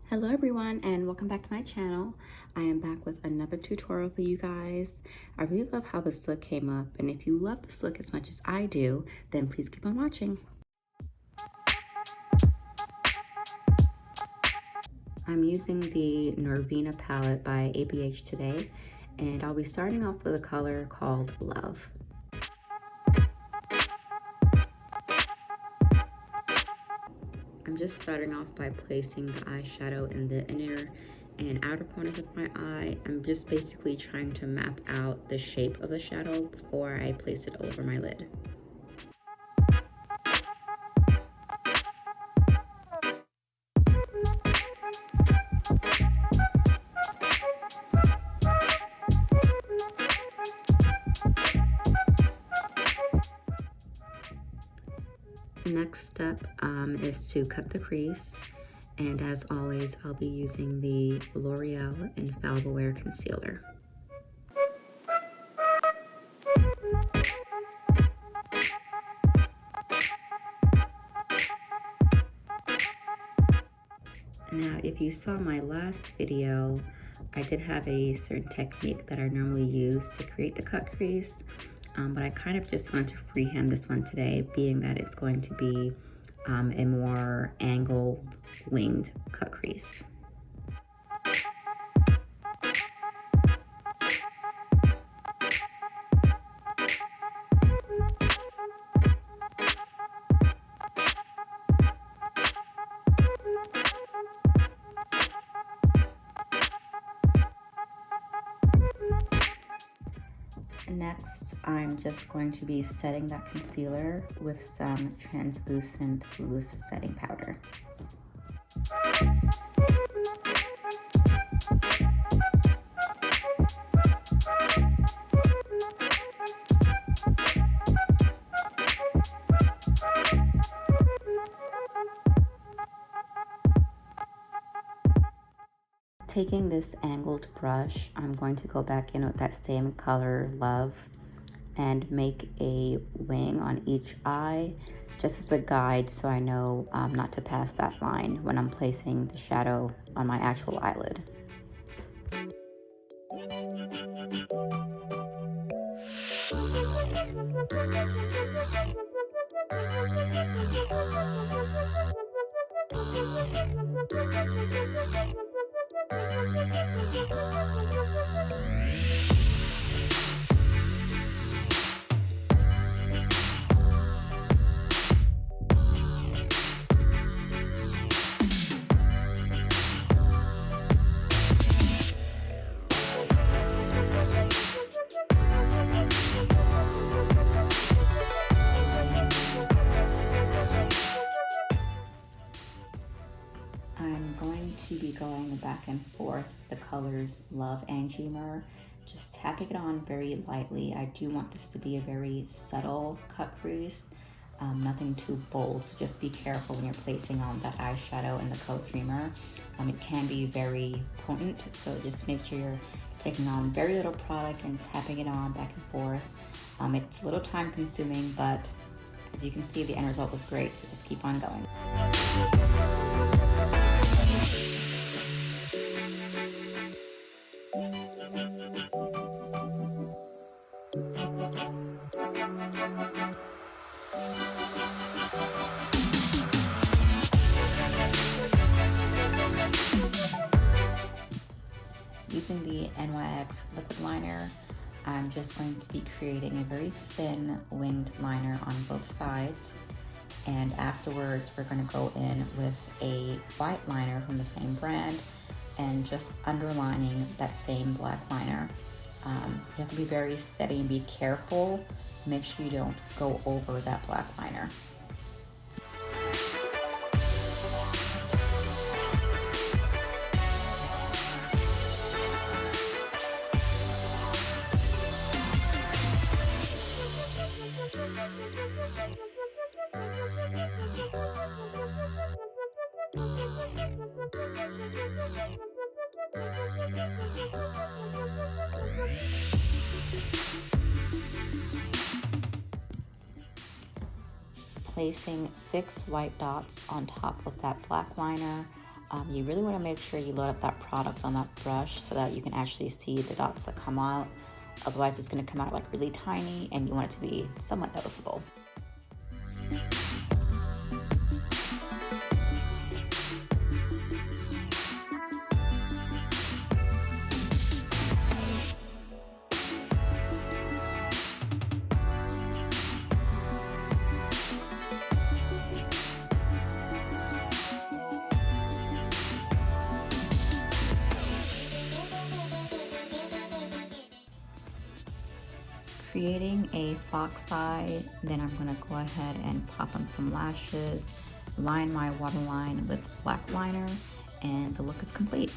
Hello everyone and welcome back to my channel. I am back with another tutorial for you guys. I really love how this look came up, and if you love this look as much as I do, then please keep on watching. I'm using the Norvina palette by ABH today, and I'll be starting off with a color called Love. I'm just starting off by placing the eyeshadow in the inner and outer corners of my eye. I'm just basically trying to map out the shape of the shadow before I place it over my lid. The next step is to cut the crease, and as always I'll be using the L'Oreal Infallible Wear Concealer. Now if you saw my last video, I did have a certain technique that I normally use to create the cut crease. But I kind of just wanted to freehand this one today, being that it's going to be a more angled, winged cut crease. Next, I'm just going to be setting that concealer with some translucent loose setting powder. Taking this angled brush, I'm going to go back in with that same color, Love, and make a wing on each eye, just as a guide so I know not to pass that line when I'm placing the shadow on my actual eyelid. I'm going to be going back and forth the colors Love and Dreamer, just tapping it on very lightly. I do want this to be a very subtle cut crease, nothing too bold, so just be careful when you're placing on that eyeshadow in the coat Dreamer. It can be very potent, so just make sure you're taking on very little product and tapping it on back and forth. It's a little time consuming, but as you can see, the end result was great, so just keep on going. Using the NYX liquid liner, I'm just going to be creating a very thin winged liner on both sides, and afterwards we're going to go in with a white liner from the same brand and just underlining that same black liner. You have to be very steady and be careful. Make sure you don't go over that black liner. Placing 6 white dots on top of that black liner, You really want to make sure you load up that product on that brush so that you can actually see the dots that come out. Otherwise, it's going to come out like really tiny and you want it to be somewhat noticeable. Creating a fox eye, then I'm going to go ahead and pop on some lashes, line my waterline with black liner, and the look is complete.